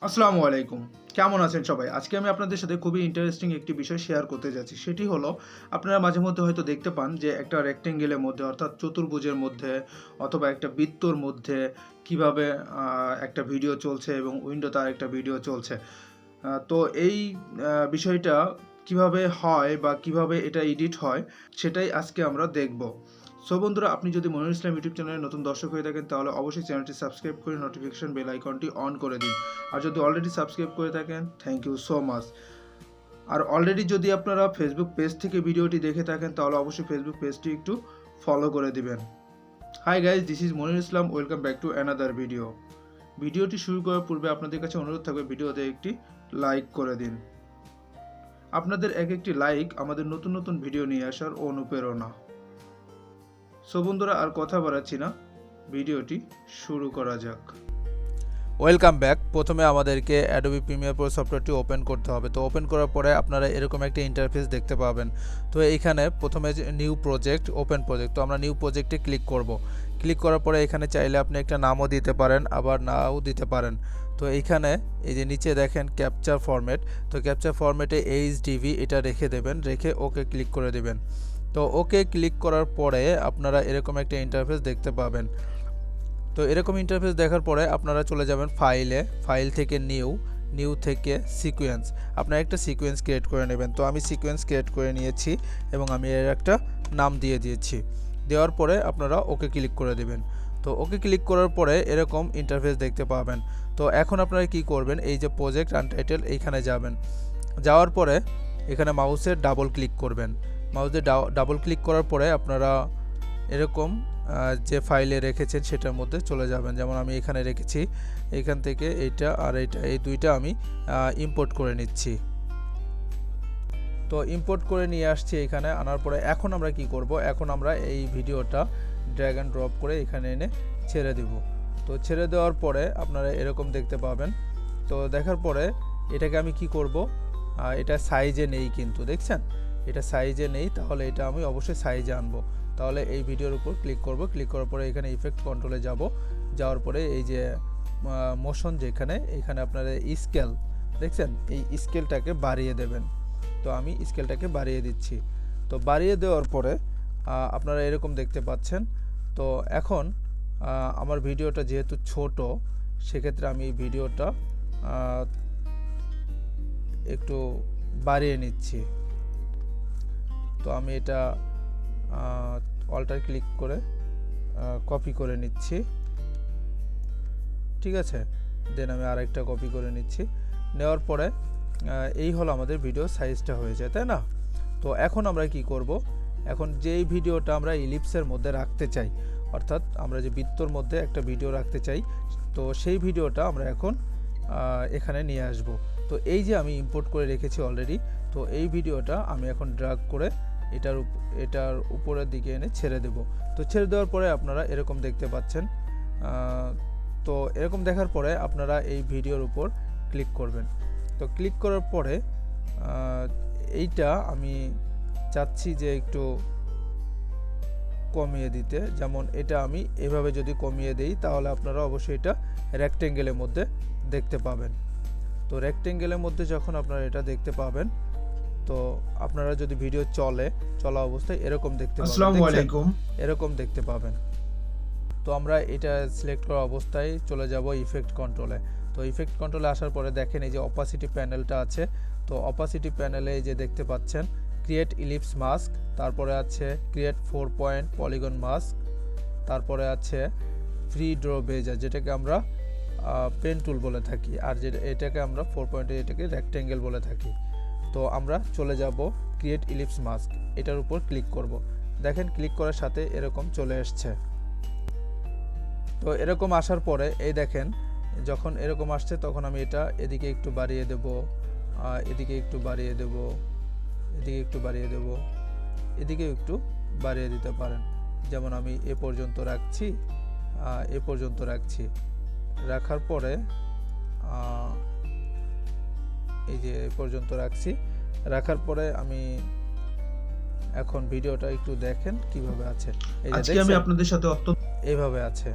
আসসালামু আলাইকুম। কেমন আছেন সবাই? আজকে আমি আপনাদের সাথে খুবই ইন্টারেস্টিং একটি বিষয় শেয়ার করতে যাচ্ছি। সেটি হলো আপনারা মাঝে মধ্যে হয়তো দেখতে পান যে একটা রেক্টেঙ্গেলের মধ্যে অর্থাৎ চতুর্ভুজের মধ্যে অথবা একটা বৃত্তর মধ্যে কিভাবে একটা ভিডিও চলছে এবং উইন্ডোতে আরেকটা ভিডিও চলছে। তো এই বিষয়টা কিভাবে হয় বা কিভাবে এটা এডিট হয় সেটাই আজকে আমরা দেখব। সো বন্ধুরা, আপনি যদি মনিরুল ইসলাম ইউটিউব চ্যানেলের নতুন দর্শক হয়ে থাকেন তাহলে অবশ্যই চ্যানেলটি সাবস্ক্রাইব করে নোটিফিকেশন বেল আইকনটি অন করে দিন। আর যদি অলরেডি সাবস্ক্রাইব করে থাকেন, থ্যাংক ইউ সো মাচ। আর অলরেডি যদি আপনারা ফেসবুক পেজ থেকে ভিডিওটি দেখে থাকেন তাহলে অবশ্যই ফেসবুক পেজটি একটু ফলো করে দিবেন। Hi guys, this is Monirul Islam, welcome back to another video. ভিডিওটি শুরু করার পূর্বে আপনাদের কাছে অনুরোধ থাকবে ভিডিওতে একটি লাইক করে দিন। আপনাদের এক একটি লাইক আমাদের নতুন নতুন ভিডিও নিয়ে আসার অনুপ্রেরণা। সো বন্ধুরা, আর কথা বাড়াচ্ছি না, ভিডিওটি শুরু করা যাক। Welcome back. প্রথমে আমাদেরকে অ্যাডোবি প্রিমিয়ার প্রো সফটওয়্যারটি ওপেন করতে হবে। তো ওপেন করার পরে আপনারা এরকম একটা ইন্টারফেস দেখতে পাবেন। তো এইখানে প্রথমে নিউ প্রজেক্ট, ওপেন প্রজেক্ট, তো আমরা নিউ প্রজেক্টে ক্লিক করব। ক্লিক করার পরে এখানে চাইলে আপনি একটা নামও দিতে পারেন, আবার নাও দিতে পারেন। তো এইখানে এই যে নিচে দেখেন ক্যাপচার ফরম্যাট, তো ক্যাপচার ফরম্যাটে এইচডিভি এটা রেখে দেবেন, রেখে ওকে ক্লিক করে দেবেন। তো ওকে ক্লিক করার পরে আপনারা এরকম একটা ইন্টারফেস দেখতে পাবেন। তো এরকম ইন্টারফেস দেখার পরে আপনারা চলে যাবেন ফাইলে, ফাইল থেকে নিউ থেকে সিকোয়েন্স, আপনারা একটা সিকোয়েন্স ক্রিয়েট করে নেবেন। তো আমি সিকোয়েন্স ক্রিয়েট করে নিয়েছি এবং আমি এর একটা নাম দিয়ে দিয়েছি। দেওয়ার পরে আপনারা ওকে ক্লিক করে দেবেন। তো ওকে ক্লিক করার পরে এরকম ইন্টারফেস দেখতে পাবেন। তো এখন আপনারা কি করবেন, এই যে প্রজেক্ট আনটাইটেল এইখানে যাবেন। যাওয়ার পরে এখানে মাউসের ডাবল ক্লিক করবেন। মাউসের ডাবল ক্লিক করার পরে আপনারা এরকম যে ফাইলে রেখেছেন সেটার মধ্যে চলে যাবেন। যেমন আমি এখানে রেখেছি, এইখান থেকে এইটা আর এইটা, এই দুইটা আমি ইম্পোর্ট করে নিচ্ছি। তো ইম্পোর্ট করে নিয়ে আসছি এখানে আনার পরে এখন আমরা কি করব, এখন আমরা এই ভিডিওটা ড্র্যাগ অ্যান্ড ড্রপ করে এখানে এনে ছেড়ে দেব। তো ছেড়ে দেওয়ার পরে আপনারা এরকম দেখতে পাবেন। তো দেখার পরে এটাকে আমি কি করব, এটা সাইজে নেই, কিন্তু দেখছেন এটা সাইজে নেই, তাহলে এটা আমি অবশ্যই সাইজে আনবো। তাহলে এই ভিডিওর উপর ক্লিক করব, ক্লিক করার পরে এখানে ইফেক্ট কন্ট্রোলে যাব। যাওয়ার পরে এই যে মোশন, যেখানে এখানে আপনারা স্কেল দেখছেন, এই স্কেলটাকে বাড়িয়ে দেবেন। তো আমি স্কেলটাকে বাড়িয়ে দিচ্ছি। তো বাড়িয়ে দেওয়ার পরে আপনারা এরকম দেখতে পাচ্ছেন। তো এখন আমার ভিডিওটা যেহেতু ছোট, সেক্ষেত্রে আমি এই ভিডিওটা একটু বাড়িয়ে নিচ্ছি। তো আমি এটা অল্টার ক্লিক করে কপি করে নিচ্ছি, ঠিক আছে। দেন আমি আরেকটা কপি করে নিচ্ছি। নেওয়ার পরে এই হলো আমাদের ভিডিও সাইজটা হয়ে যায়, তাই না? তো এখন আমরা কি করব, এখন যেই ভিডিওটা আমরা ইলিপসের মধ্যে রাখতে চাই, অর্থাৎ আমরা যে বৃত্তর মধ্যে একটা ভিডিও রাখতে চাই, তো সেই ভিডিওটা আমরা এখন এখানে নিয়ে আসব। তো এই যে আমি ইম্পোর্ট করে রেখেছি অলরেডি, তো এই ভিডিওটা আমি এখন ড্র্যাগ করে এটার উপরের দিকে এনে ছেড়ে দেব। তো ছেড়ে দেওয়ার পরে আপনারা এরকম দেখতে পাচ্ছেন। তো এরকম দেখার পরে আপনারা এই ভিডিওর উপর ক্লিক করবেন। তো ক্লিক করার পরে এইটা আমি চাচ্ছি যে একটু কমিয়ে দিতে, যেমন এটা আমি এভাবে যদি কমিয়ে দেই তাহলে আপনারা অবশ্যই এটা রেক্টেঙ্গেলের মধ্যে দেখতে পাবেন। তো রেক্টেঙ্গেলের মধ্যে যখন আপনারা এটা দেখতে পাবেন, তো আপনারা যদি ভিডিও চলা অবস্থায় এরকম দেখতে পাবেন, আসসালামু আলাইকুম। এরকম দেখতে পাবেন। তো আমরা এটা সিলেক্ট করা অবস্থায় চলে যাব ইফেক্ট কন্ট্রোলে। তো ইফেক্ট কন্ট্রোলে আসার পরে দেখেন এই যে অপাসিটি প্যানেলটা আছে। তো অপাসিটি প্যানেলে এই যে দেখতে পাচ্ছেন ক্রিয়েট ইলিপস মাস্ক, তারপরে আছে ক্রিয়েট 4 পয়েন্ট পলিগন মাস্ক, তারপরে আছে ফ্রি ড্র বেজার, যেটাকে আমরা পেন টুল বলে থাকি, আর এটাকে আমরা 4 পয়েন্টে এটাকে রেক্টেঙ্গেল বলে থাকি। তো আমরা চলে যাব ক্রিয়েট ইলিপস মাস্ক, এটার উপর ক্লিক করব। দেখেন ক্লিক করার সাথে এরকম চলে আসছে। তো এরকম আসার পরে এই দেখেন যখন এরকম আসছে তখন আমি এটা এদিকে একটু বাড়িয়ে দেব, এদিকে একটু বাড়িয়ে দেব, এদিকে একটু বাড়িয়ে দেব, এদিকে একটু বাড়িয়ে দিতে পারেন। যেমন আমি এ পর্যন্ত রাখছি, এ পর্যন্ত রাখছি, রাখার পরে এই যে এ পর্যন্ত রাখছি, রাখার পরে আমি এখন ভিডিওটা একটু দেখেন কিভাবে আছে। এই যে আজকে আমি আপনাদের সাথে এইভাবে আছে।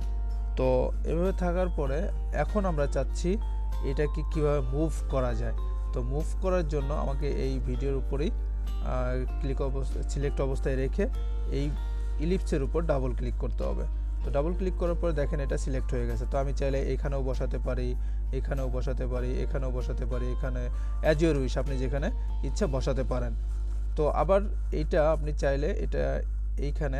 তো এভাবে থাকার পরে এখন আমরা চাচ্ছি এটাকে কিভাবে মুভ করা যায়। তো মুভ করার জন্য আমাকে এই ভিডিওর উপরেই সিলেক্ট অবস্থায় রেখে এই ইলিপসের উপর ডাবল ক্লিক করতে হবে। তো ডাবল ক্লিক করার পরে দেখেন এটা সিলেক্ট হয়ে গেছে। তো আমি চাইলে এখানেও বসাতে পারি, এখানেও বসাতে পারি, এখানেও বসাতে পারি, এখানে অ্যাজ ইউর উইশ, আপনি যেখানে ইচ্ছা বসাতে পারেন। তো আবার এইটা আপনি চাইলে এটা এইখানে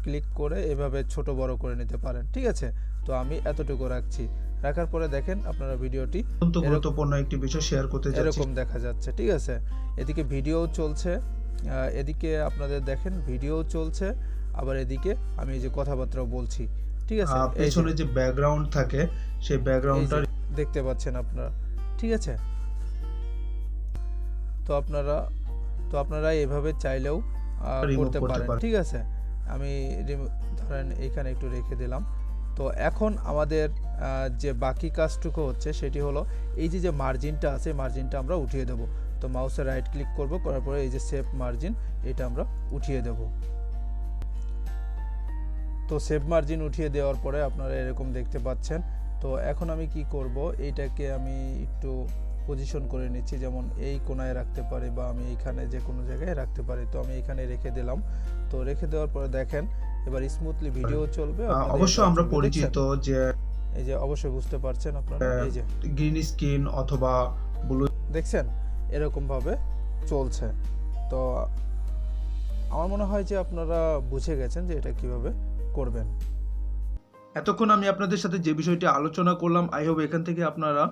ক্লিক করে এভাবে ছোট বড় করে নিতে পারেন, ঠিক আছে। তো আমি এতটুকু রাখছি, রাখার পরে দেখেন আপনারা ভিডিওটি অত্যন্ত গুরুত্বপূর্ণ একটি বিষয় শেয়ার করতে যাচ্ছি। এরকম দেখা যাচ্ছে, ঠিক আছে। এদিকে ভিডিও চলছে, এদিকে আপনাদের দেখেন ভিডিও চলছে, আবার এদিকে আমি এই যে কথাবার্তাও বলছি, ঠিক আছে। পেছনে যে ব্যাকগ্রাউন্ড থাকে সেই ব্যাকগ্রাউন্ডটা দেখতে পাচ্ছেন আপনারা, ঠিক আছে। তো আপনারা এভাবে চাইলেও করতে পারেন, ঠিক আছে। আমি ধরেন এখানে একটু রেখে দিলাম। তো এখন আমাদের যে বাকি কাজটুকু হচ্ছে সেটি হলো এই যে মার্জিনটা আছে, মার্জিনটা আমরা উঠিয়ে দেব। তো মাউসের রাইট ক্লিক করব, করার পরে এই যে সেভ মার্জিন, এটা আমরা উঠিয়ে দেব। তো সেভ মার্জিন উঠিয়ে দেওয়ার পরে আপনারা এরকম দেখতে পাচ্ছেন। তো এখন আমি কি করব, এইটাকে আমি একটু পজিশন করে নিচ্ছি, যেমন এই কোণায় রাখতে পারি বা আমি এইখানে যে কোনো জায়গায় রাখতে পারি। তো আমি এখানে রেখে দিলাম। তো রেখে দেওয়ার পরে দেখেন এবার স্মুথলি ভিডিও চলবে। অবশ্যই আমরা পরিচিত যে এই যে অবশ্যই বুঝতে পারছেন আপনারা, এই যে গ্রিন স্ক্রিন অথবা ব্লু দেখছেন এরকম ভাবে চলছে। তো আমার মনে হয় যে আপনারা বুঝে গেছেন যে এটা কিভাবে করবেন। এতক্ষণ আমি আপনাদের সাথে যে বিষয়টি আলোচনা করলাম, আই হোপ এখান থেকে আপনারা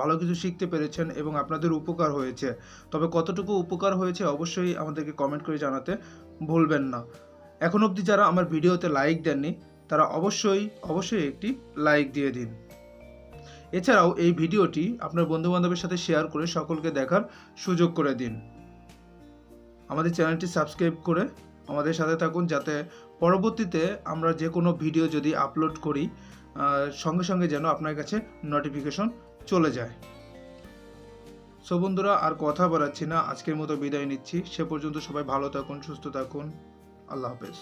ভালো কিছু শিখতে পেরেছেন এবং আপনাদের উপকার হয়েছে। তবে কতটুকু উপকার হয়েছে অবশ্যই আমাদেরকে কমেন্ট করে জানাতে ভুলবেন না। এখন অবধি যারা আমার ভিডিওতে লাইক দেননি তারা অবশ্যই একটি লাইক দিয়ে দিন। এছাড়াও এই ভিডিওটি আপনার বন্ধুবান্ধবের সাথে শেয়ার করে সকলকে দেখার সুযোগ করে দিন। আমাদের চ্যানেলটি সাবস্ক্রাইব করে আমাদের সাথে থাকুন, যাতে পরবর্তীতে আমরা যে কোনো ভিডিও যদি আপলোড করি সঙ্গে সঙ্গে যেন আপনার কাছে নোটিফিকেশন চলে যায়। সো বন্ধুরা, আর কথা বাড়াচ্ছি না, আজকের মতো বিদায় নিচ্ছি। সে পর্যন্ত সবাই ভালো থাকুন, সুস্থ থাকুন। আল্লাহ হাফেজ।